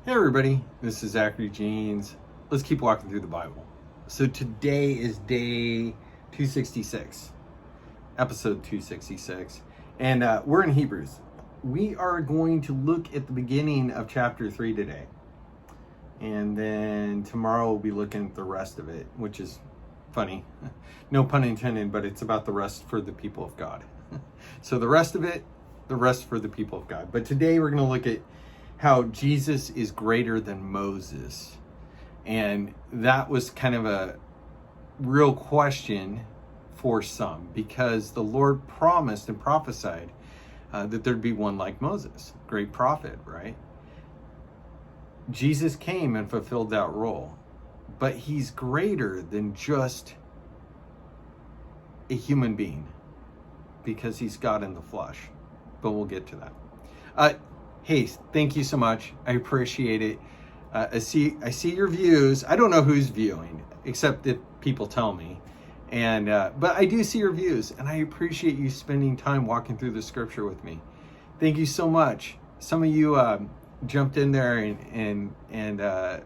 Hey everybody, this is Zachary Jeans. Let's keep walking through the Bible. So today is day 266, episode 266, and we're in Hebrews. We are going to look at the beginning of chapter 3 today, and then tomorrow we'll be looking at the rest of it, which is funny, no pun intended, but it's about the rest for the people of God. So the rest of it, the rest for the people of God. But today we're going to look at how Jesus is greater than Moses. And that was kind of a real question for some, because the Lord promised and prophesied that there'd be one like Moses, great prophet, right? Jesus came and fulfilled that role, but he's greater than just a human being because he's God in the flesh. But we'll get to that. Hey, thank you so much. I appreciate it. I see your views. I don't know who's viewing, except that people tell me. And but I do see your views, and I appreciate you spending time walking through the scripture with me. Thank you so much. Some of you jumped in there and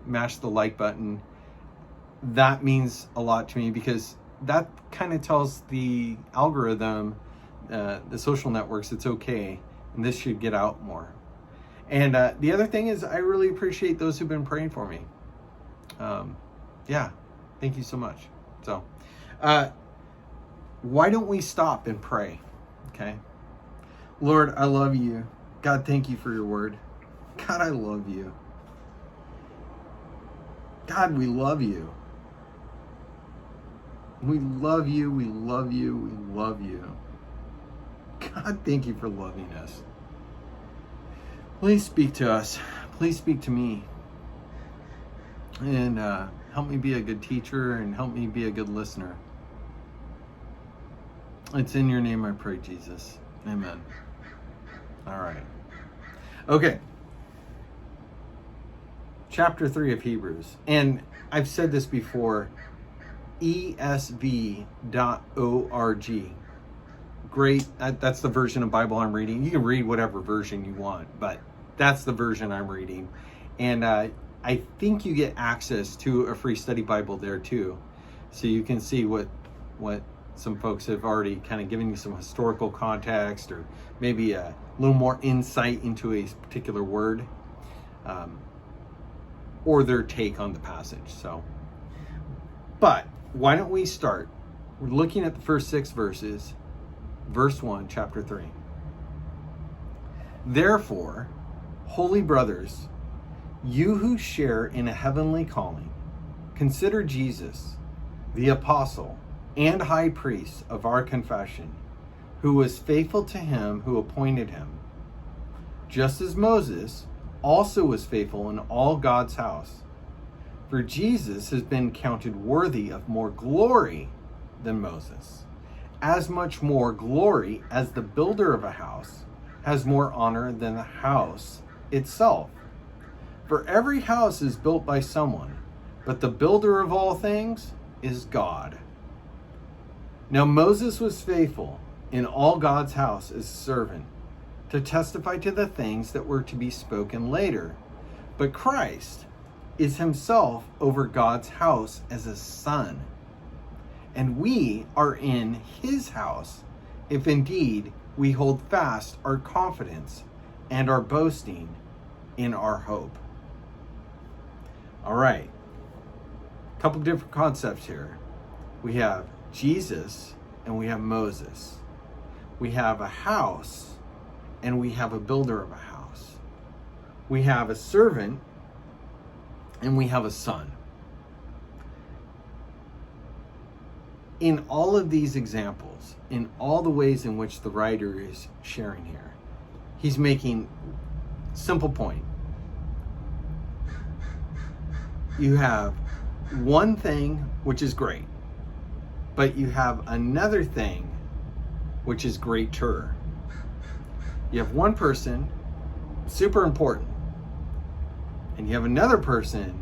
mashed the like button. That means a lot to me, because that kind of tells the algorithm, the social networks, it's okay, and this should get out more. And the other thing is, I really appreciate those who've been praying for me. Yeah, thank you so much. So, why don't we stop and pray? Okay. Lord, I love you. God, thank you for your word. God, I love you. God, we love you. We love you, we love you, we love you. God, thank you for loving us. Please speak to us. Please speak to me. And help me be a good teacher, and help me be a good listener. It's in your name I pray, Jesus. Amen. All right. Okay. Chapter 3 of Hebrews. And I've said this before, esv.org. Great. That's the version of Bible I'm reading. You can read whatever version you want, but that's the version I'm reading. And I think you get access to a free study Bible there too. So you can see what some folks have already kind of given you some historical context, or maybe a little more insight into a particular word, or their take on the passage. So, but why don't we start? We're looking at the first 6 verses. Verse 1, chapter 3. Therefore, holy brothers, you who share in a heavenly calling, consider Jesus, the apostle and high priest of our confession, who was faithful to him who appointed him, just as Moses also was faithful in all God's house. For Jesus has been counted worthy of more glory than Moses, as much more glory as the builder of a house has more honor than the house itself. For every house is built by someone, but the builder of all things is God. Now Moses was faithful in all God's house as a servant, to testify to the things that were to be spoken later. But Christ is himself over God's house as a son. And we are in his house, if indeed we hold fast our confidence and our boasting in our hope. All right. A couple different concepts here. We have Jesus and we have Moses. We have a house and we have a builder of a house. We have a servant and we have a son. In all of these examples, in all the ways in which the writer is sharing here, he's making simple point. You have one thing which is great, but you have another thing which is greater. You have one person, super important, and you have another person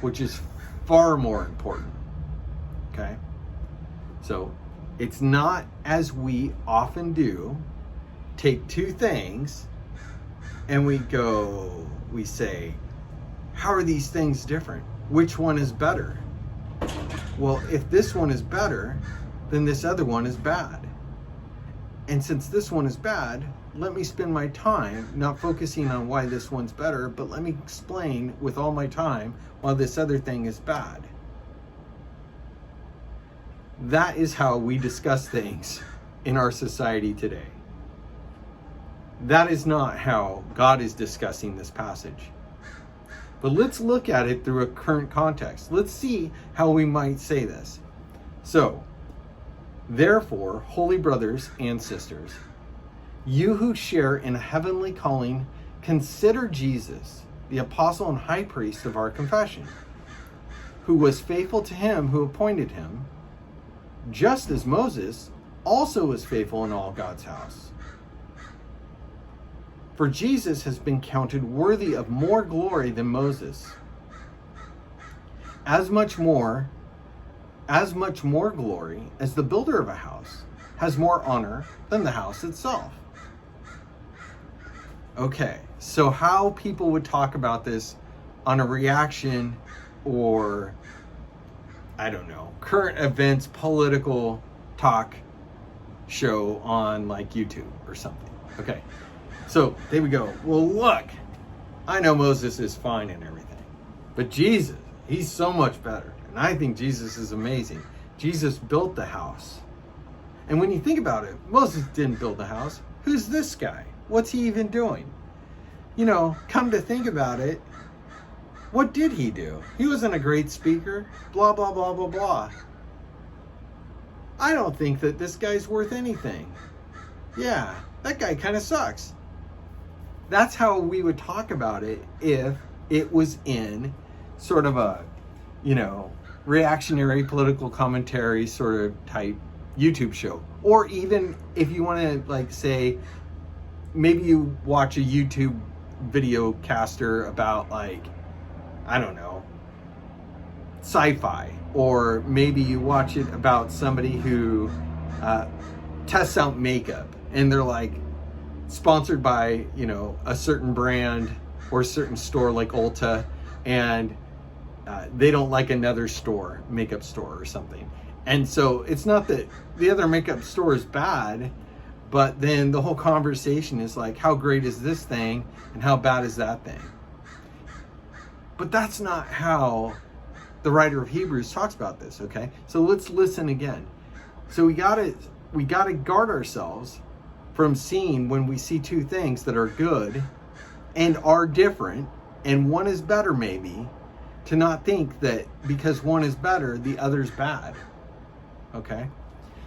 which is far more important. Okay? So it's not, as we often do, take two things and we say, how are these things different? Which one is better? Well, if this one is better, then this other one is bad. And since this one is bad, let me spend my time not focusing on why this one's better, but let me explain with all my time why this other thing is bad. That is how we discuss things in our society today. That is not how God is discussing this passage. But let's look at it through a current context. Let's see how we might say this. So, therefore, holy brothers and sisters, you who share in a heavenly calling, consider Jesus, the apostle and high priest of our confession, who was faithful to him who appointed him, just as Moses also was faithful in all God's house. For Jesus has been counted worthy of more glory than Moses, as much more glory as the builder of a house has more honor than the house itself. Okay, so how people would talk about this on a reaction or, I don't know, current events, political talk show on like YouTube or something. Okay, so there we go. Well, look, I know Moses is fine and everything, but Jesus, he's so much better. And I think Jesus is amazing. Jesus built the house. And when you think about it, Moses didn't build the house. Who's this guy? What's he even doing? You know, come to think about it, what did he do? He wasn't a great speaker, blah, blah, blah, blah, blah. I don't think that this guy's worth anything. Yeah, that guy kind of sucks. That's how we would talk about it if it was in sort of a, you know, reactionary political commentary sort of type YouTube show. Or even if you want to like say, maybe you watch a YouTube video caster about like, I don't know, sci-fi, or maybe you watch it about somebody who tests out makeup and they're like sponsored by, you know, a certain brand or a certain store like Ulta, and they don't like another store, makeup store or something. And so it's not that the other makeup store is bad, but then the whole conversation is like, how great is this thing and how bad is that thing? But that's not how the writer of Hebrews talks about this, okay? So let's listen again. So we gotta guard ourselves from seeing when we see two things that are good and are different, and one is better maybe, to not think that because one is better, the other's bad. Okay?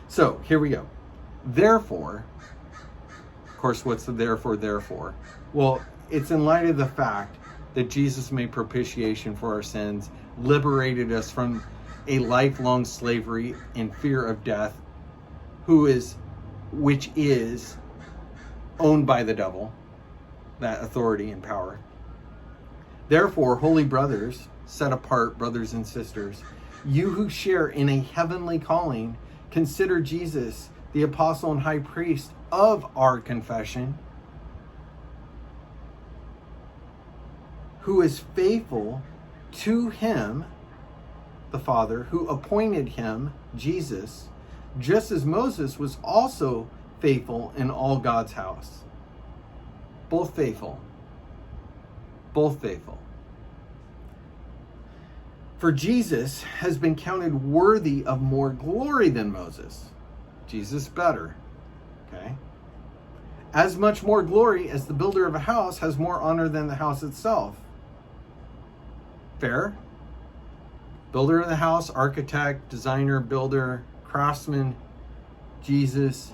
So here we go. Therefore, of course, what's the therefore? Well, it's in light of the fact that Jesus made propitiation for our sins, liberated us from a lifelong slavery and fear of death, which is owned by the devil, that authority and power. Therefore, holy brothers, set apart brothers and sisters, you who share in a heavenly calling, consider Jesus, the apostle and high priest of our confession, who is faithful to him, the Father, who appointed him, Jesus, just as Moses was also faithful in all God's house. Both faithful. Both faithful. For Jesus has been counted worthy of more glory than Moses. Jesus better. Okay? As much more glory as the builder of a house has more honor than the house itself. Fair? Builder of the house, architect, designer, builder, craftsman, Jesus,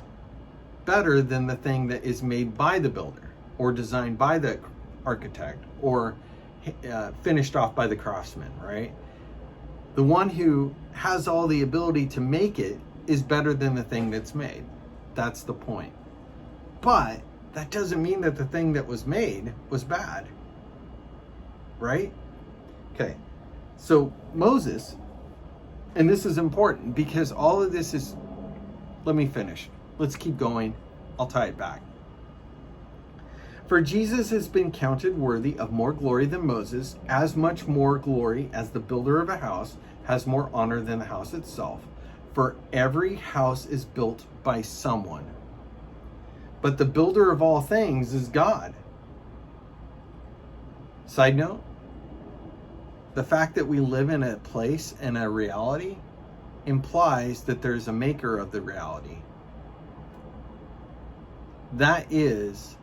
better than the thing that is made by the builder or designed by the architect or finished off by the craftsman, right? The one who has all the ability to make it is better than the thing that's made. That's the point. But that doesn't mean that the thing that was made was bad, right? Okay, so Moses, and this is important because all of this is, let me finish. Let's keep going. I'll tie it back. For Jesus has been counted worthy of more glory than Moses, as much more glory as the builder of a house has more honor than the house itself. For every house is built by someone, but the builder of all things is God. Side note, the fact that we live in a place and a reality implies that there's a maker of the reality. That is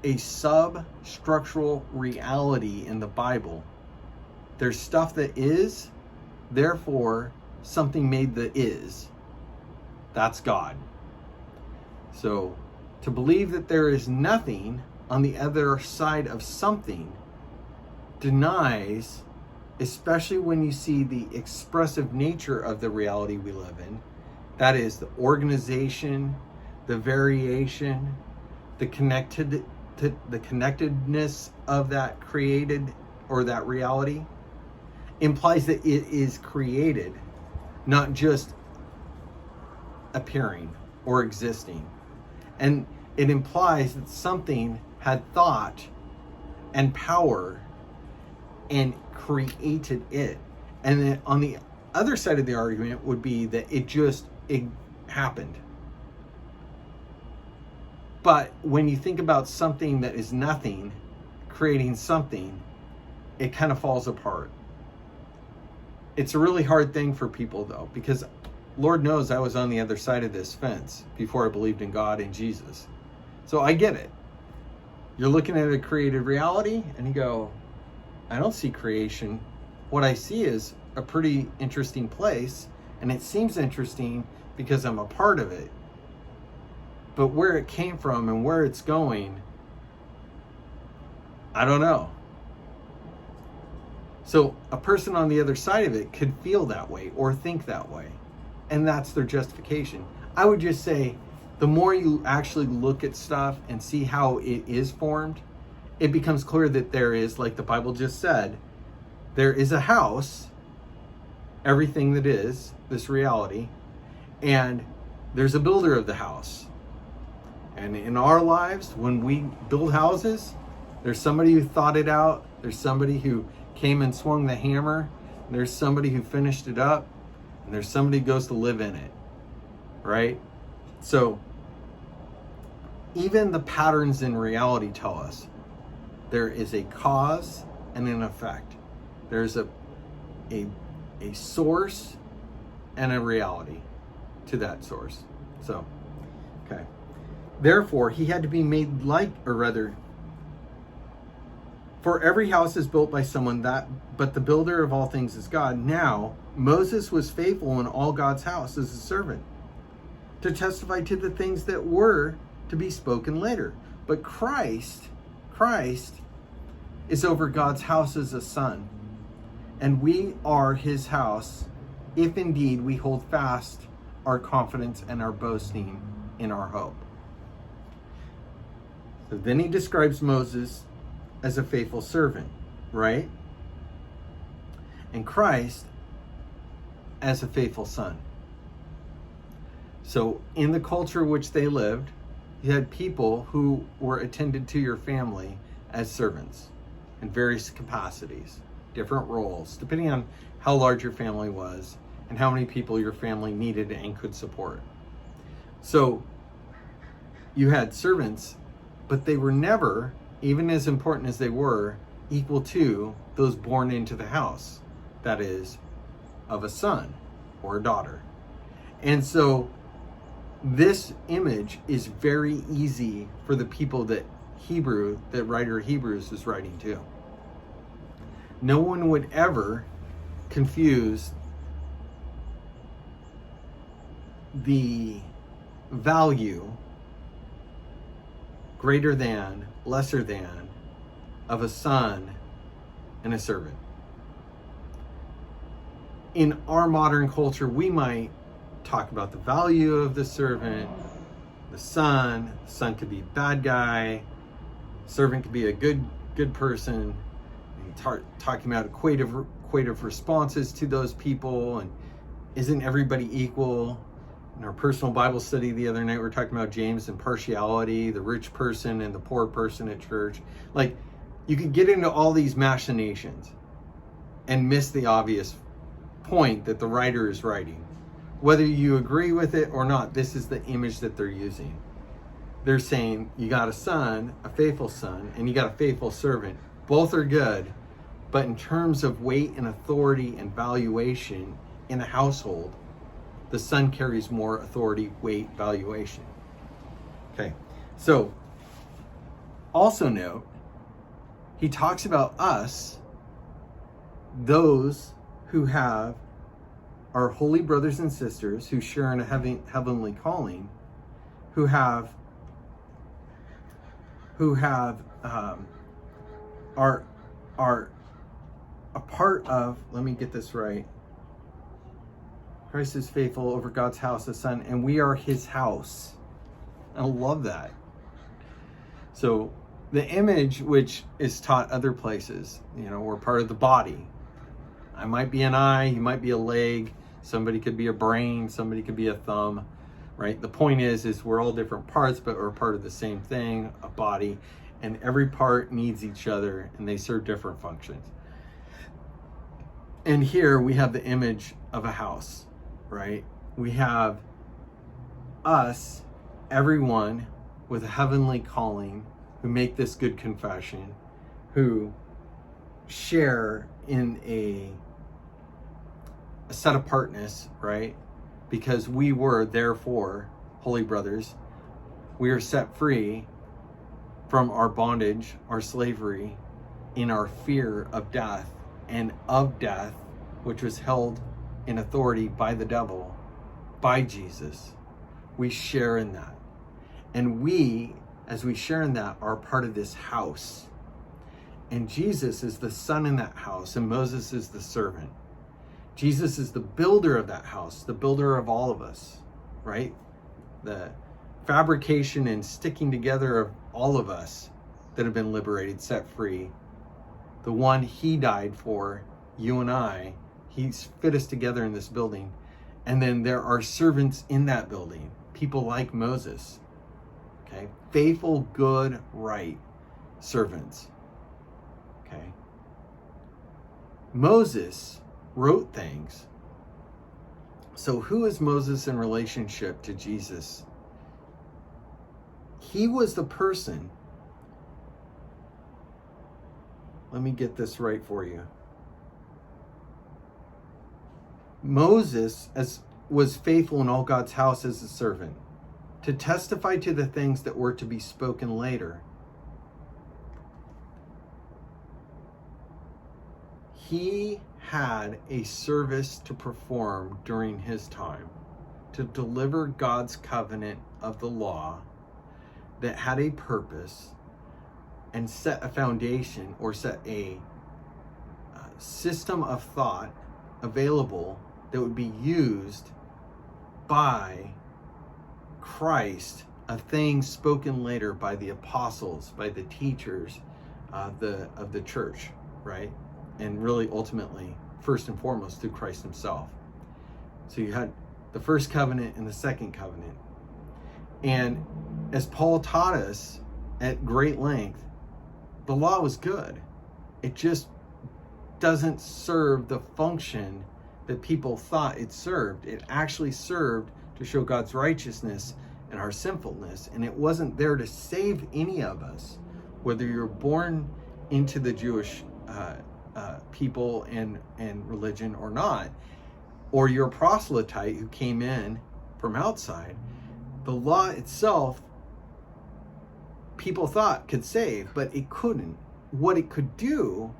a substructural reality in the Bible. There's stuff that is, therefore something made that is. That's God. So to believe that there is nothing on the other side of something denies, especially when you see the expressive nature of the reality we live in, that is the organization, the variation, the connectedness of that created or that reality, implies that it is created, not just appearing or existing. And it implies that something had thought and power and created it. And then on the other side of the argument would be that it happened. But when you think about something that is nothing creating something, it kind of falls apart. It's a really hard thing for people though, because Lord knows I was on the other side of this fence before I believed in God and Jesus. So I get it. You're looking at a created reality and you go, I don't see creation. What I see is a pretty interesting place, and it seems interesting because I'm a part of it. But where it came from and where it's going, I don't know. So a person on the other side of it could feel that way or think that way, and that's their justification. I would just say, the more you actually look at stuff and see how it is formed, it becomes clear that there is, like the Bible just said, there is a house, everything that is, this reality, and there's a builder of the house. And in our lives, when we build houses, there's somebody who thought it out, there's somebody who came and swung the hammer, there's somebody who finished it up, and there's somebody who goes to live in it, right? So even the patterns in reality tell us there is a cause and an effect. There's a source and a reality to that source. So, okay. Therefore, he had to be made like, or rather, for every house is built by someone, but the builder of all things is God. Now, Moses was faithful in all God's house as a servant, to testify to the things that were to be spoken later. But Christ is over God's house as a son, and we are his house, if indeed we hold fast our confidence and our boasting in our hope. So then he describes Moses as a faithful servant, right? And Christ as a faithful son. So in the culture which they lived, you had people who were attended to your family as servants in various capacities, different roles, depending on how large your family was and how many people your family needed and could support. So you had servants, but they were never, even as important as they were, equal to those born into the house, that is, of a son or a daughter. And so this image is very easy for the people that writer of Hebrews is writing to. No one would ever confuse the value greater than, lesser than, of a son and a servant. In our modern culture, we might talk about the value of the servant, the son. The son could be a bad guy, servant could be a good person. Talking about equative responses to those people, and isn't everybody equal? In our personal Bible study the other night, we were talking about James and partiality, the rich person and the poor person at church. Like, you could get into all these machinations and miss the obvious point that the writer is writing. Whether you agree with it or not, this is the image that they're using. They're saying you got a son, a faithful son, and you got a faithful servant. Both are good, but in terms of weight and authority and valuation in a household, the son carries more authority, weight, valuation. Okay, so also note, he talks about us, those who have our holy brothers and sisters who share in a heavenly calling, who are a part of, let me get this right, Christ is faithful over God's house, the Son, and we are his house. I love that. So the image, which is taught other places, we're part of the body. I might be an eye, you might be a leg, somebody could be a brain, somebody could be a thumb, right? The point is we're all different parts, but we're part of the same thing, a body, and every part needs each other and they serve different functions. And here we have the image of a house, right? We have us, everyone with a heavenly calling, who make this good confession, who share in a set apartness, right? Because we were, therefore, holy brothers, we are set free from our bondage, our slavery, in our fear of death, and of death, which was held in authority by the devil, by Jesus. We share in that. And we, as we share in that, are part of this house. And Jesus is the son in that house, and Moses is the servant. Jesus is the builder of that house, the builder of all of us, right? The fabrication and sticking together of all of us that have been liberated, set free. The one he died for, you and I, he's fit us together in this building. And then there are servants in that building, people like Moses, okay? Faithful, good, right servants, okay? Moses wrote things. So who is Moses in relationship to Jesus? He was the person, let me get this right for you. Moses was faithful in all God's house as a servant, to testify to the things that were to be spoken later. He had a service to perform during his time, to deliver God's covenant of the law that had a purpose and set a foundation, or set a system of thought available that would be used by Christ, a thing spoken later by the apostles, by the teachers of the church, right? And really ultimately, first and foremost, through Christ himself. So you had the first covenant and the second covenant. And as Paul taught us at great length, the law was good. It just doesn't serve the function that people thought it served. It actually served to show God's righteousness and our sinfulness. And it wasn't there to save any of us, whether you're born into the Jewish people and religion or not, or you're a proselyte who came in from outside. The law itself, people thought could save, but it couldn't. What it could do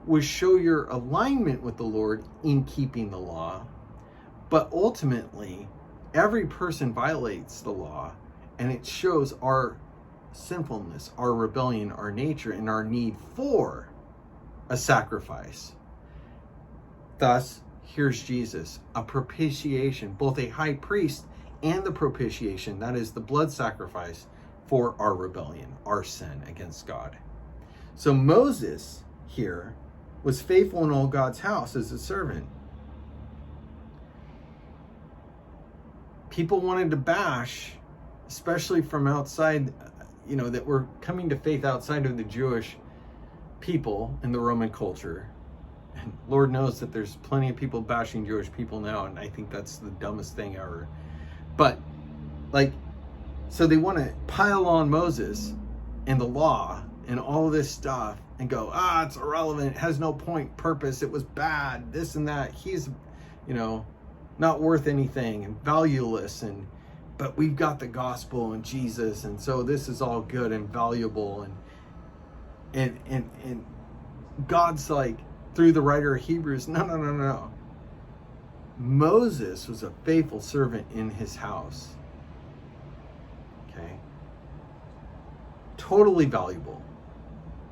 was show your alignment with the Lord in keeping the law. But ultimately, every person violates the law, and it shows our sinfulness, our rebellion, our nature, and our need for a sacrifice. Thus, here's Jesus, a propitiation, both a high priest and the propitiation, that is the blood sacrifice for our rebellion, our sin against God. So Moses here was faithful in all God's house as a servant. people wanted to bash, especially from outside, that were coming to faith outside of the Jewish people in the Roman culture. And Lord knows that there's plenty of people bashing Jewish people now, and I think that's the dumbest thing ever. But so they want to pile on Moses and the law and all this stuff and go, it's irrelevant, it has no point, purpose, it was bad, this and that, he's not worth anything and valueless, but we've got the gospel and Jesus, and so this is all good and valuable, and God's like, through the writer of Hebrews, no. Moses was a faithful servant in his house. Okay? Totally valuable.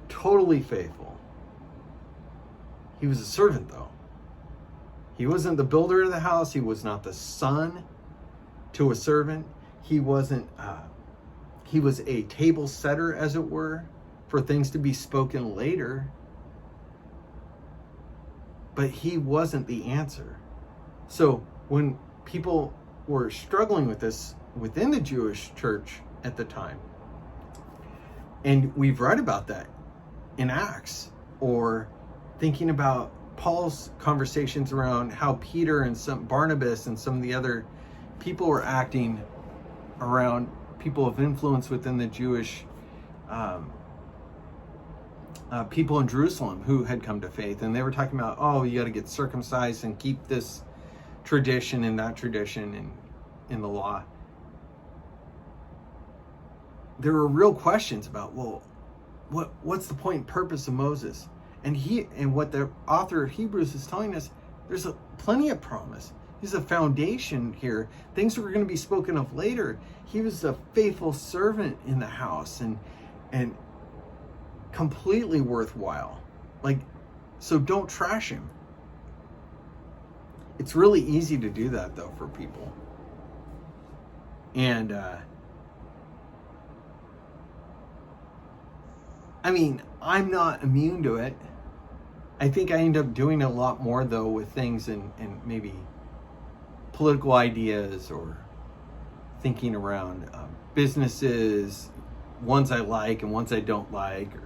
Totally faithful. He was a servant, though. He wasn't the builder of the house. He was not the son to a servant. He wasn't, he was a table setter, as it were, for things to be spoken later. But he wasn't the answer. So when people were struggling with this within the Jewish church at the time, and we've read about that in Acts, or thinking about Paul's conversations around how Peter and Barnabas and some of the other people were acting around people of influence within the Jewish people in Jerusalem who had come to faith, and they were talking about, you got to get circumcised and keep this tradition and that tradition and in the law. There were real questions about, what's the point and purpose of Moses? And what the author of Hebrews is telling us, there's plenty of promise. He's a foundation here. Things were going to be spoken of later. He was a faithful servant in the house and completely worthwhile. So don't trash him. It's really easy to do that, though, for people. And I'm not immune to it. I think I end up doing a lot more, though, with things and maybe political ideas, or thinking around businesses, ones I like and ones I don't like, or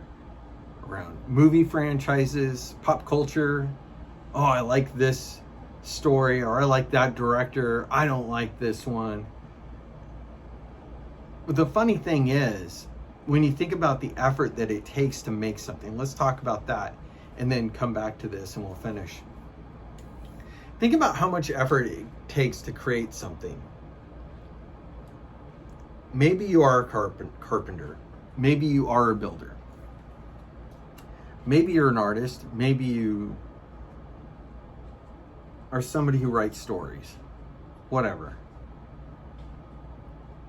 around movie franchises, pop culture. I like this story, or I like that director, I don't like this one. But the funny thing is, when you think about the effort that it takes to make something, let's talk about that and then come back to this and we'll finish. Think about how much effort it takes to create something. Maybe you are a carpenter. Maybe you are a builder. Maybe you're an artist. Maybe you are somebody who writes stories. Whatever.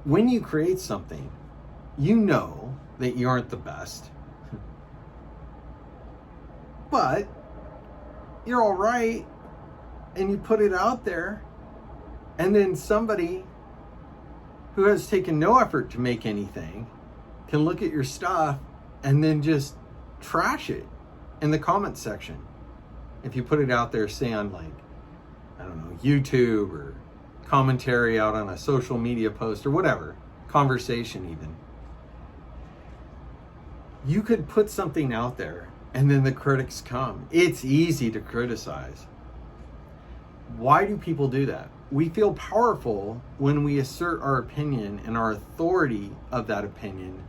When you create something, you know that you aren't the best. But you're all right, and you put it out there, and then somebody who has taken no effort to make anything can look at your stuff and then just trash it in the comment section. If you put it out there, say on YouTube, or commentary out on a social media post, or whatever, conversation even. You could put something out there and then the critics come. It's easy to criticize. Why do people do that? We feel powerful when we assert our opinion and our authority of that opinion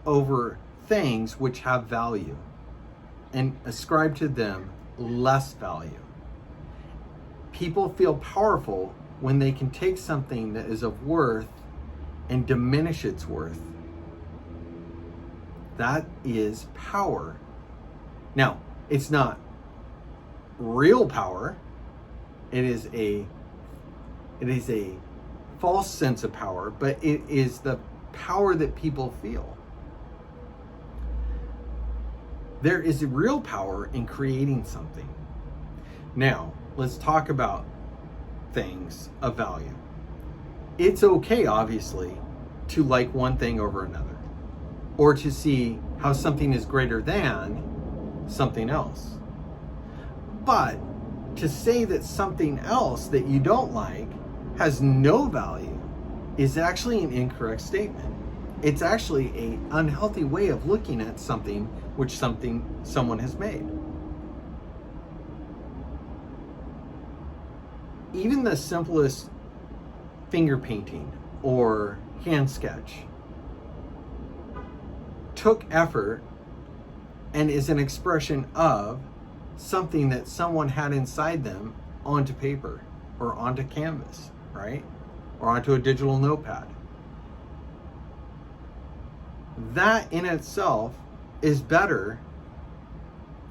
over things which have value, and ascribe to them less value. People feel powerful when they can take something that is of worth and diminish its worth. That is power. Now, it's not real power. It is a false sense of power, but it is the power that people feel. There is a real power in creating something. Now, let's talk about things of value. It's okay, obviously, to like one thing over another, or to see how something is greater than something else. But to say that something else that you don't like has no value is actually an incorrect statement. It's actually an unhealthy way of looking at something someone has made. Even the simplest finger painting or hand sketch took effort and is an expression of something that someone had inside them onto paper or onto canvas, right? Or onto a digital notepad. That in itself is better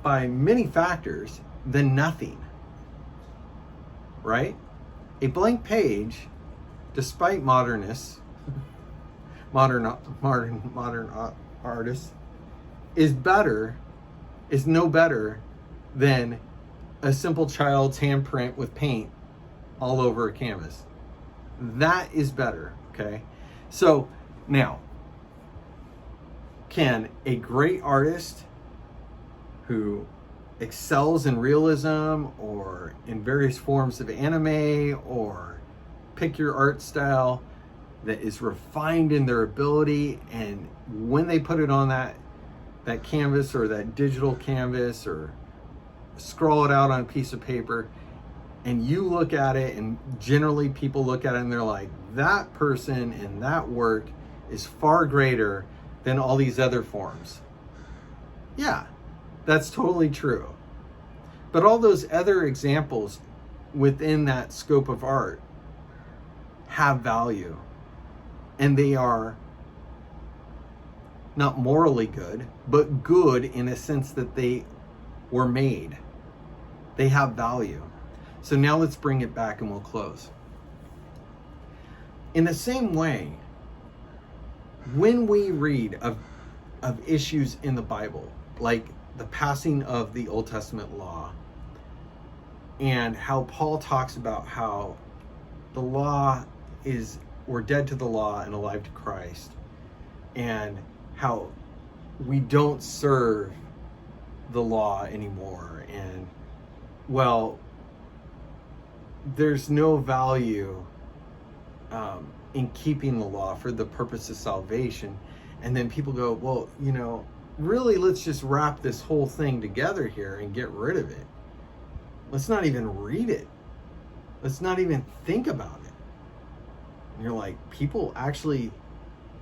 by many factors than nothing, right? A blank page, despite modernists, modern artists, is no better than a simple child's handprint with paint all over a canvas. That is better, okay? So now, can a great artist who excels in realism or in various forms of anime, or pick your art style that is refined in their ability, and when they put it on that canvas or that digital canvas or scroll it out on a piece of paper, and you look at it, and generally people look at it and they're like, that person and that work is far greater than all these other forms. Yeah, that's totally true. But all those other examples within that scope of art have value, and they are not morally good, but good in a sense that they were made. They have value. So now let's bring it back and we'll close. In the same way, when we read of issues in the Bible, like the passing of the Old Testament law, and how Paul talks about how the law we're dead to the law and alive to Christ, and how we don't serve the law anymore, and well, there's no value in keeping the law for the purpose of salvation. And then people go, well, really, let's just wrap this whole thing together here and get rid of it. Let's not even read it. Let's not even think about it. And you're like, people actually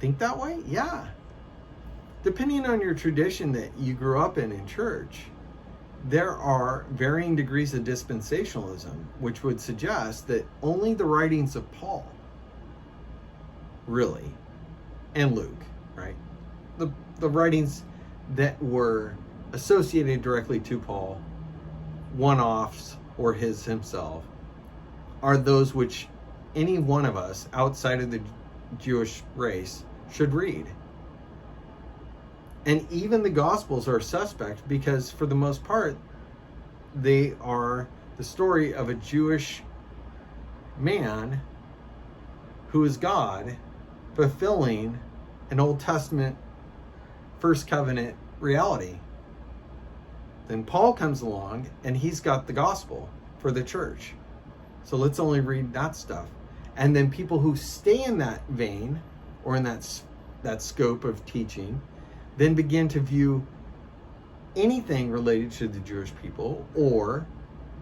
think that way? Yeah. Depending on your tradition that you grew up in church, there are varying degrees of dispensationalism, which would suggest that only the writings of Paul, really, and Luke, right? The writings that were associated directly to Paul, one-offs or himself, are those which any one of us outside of the Jewish race should read. And even the Gospels are suspect because, for the most part, they are the story of a Jewish man who is God fulfilling an Old Testament First Covenant reality. Then Paul comes along and he's got the Gospel for the church. So let's only read that stuff. And then people who stay in that vein or in that scope of teaching then begin to view anything related to the Jewish people, or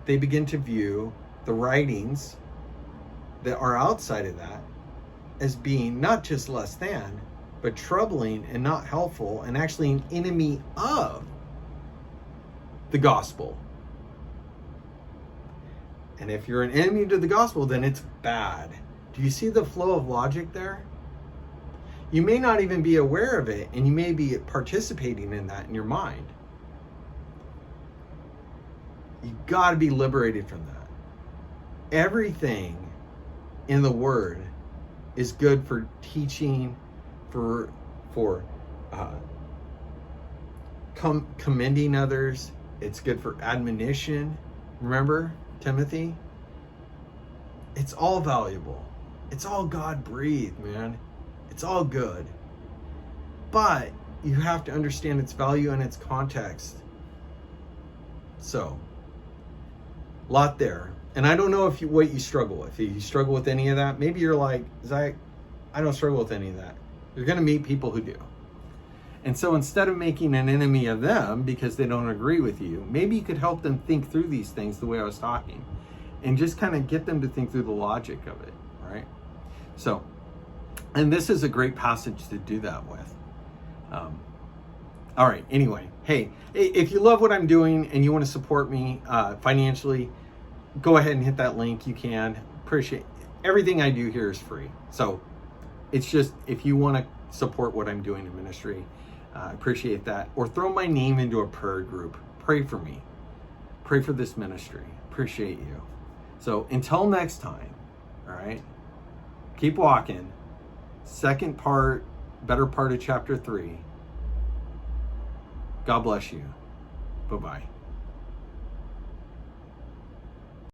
they begin to view the writings that are outside of that as being not just less than, but troubling and not helpful, and actually an enemy of the gospel. And if you're an enemy to the gospel, then it's bad. Do you see the flow of logic there? You may not even be aware of it, and you may be participating in that in your mind. You got to be liberated from that. Everything in the Word is good for teaching, for commending others. It's good for admonition. Remember, Timothy? It's all valuable. It's all God-breathed, man. It's all good. But you have to understand its value and its context. So, a lot there. And I don't know what you struggle with. If you struggle with any of that, maybe you're like, Zach, I don't struggle with any of that. You're going to meet people who do. And so instead of making an enemy of them because they don't agree with you, maybe you could help them think through these things the way I was talking and just kind of get them to think through the logic of it, right? So, and this is a great passage to do that with. All right, anyway, hey, if you love what I'm doing and you want to support me financially, go ahead and hit that link. You can. Appreciate everything I do here is free. So it's just, if you want to support what I'm doing in ministry, appreciate that. Or throw my name into a prayer group. Pray for me. Pray for this ministry. Appreciate you. So until next time, all right, keep walking. Second part, better part of chapter 3. God bless you. Bye-bye.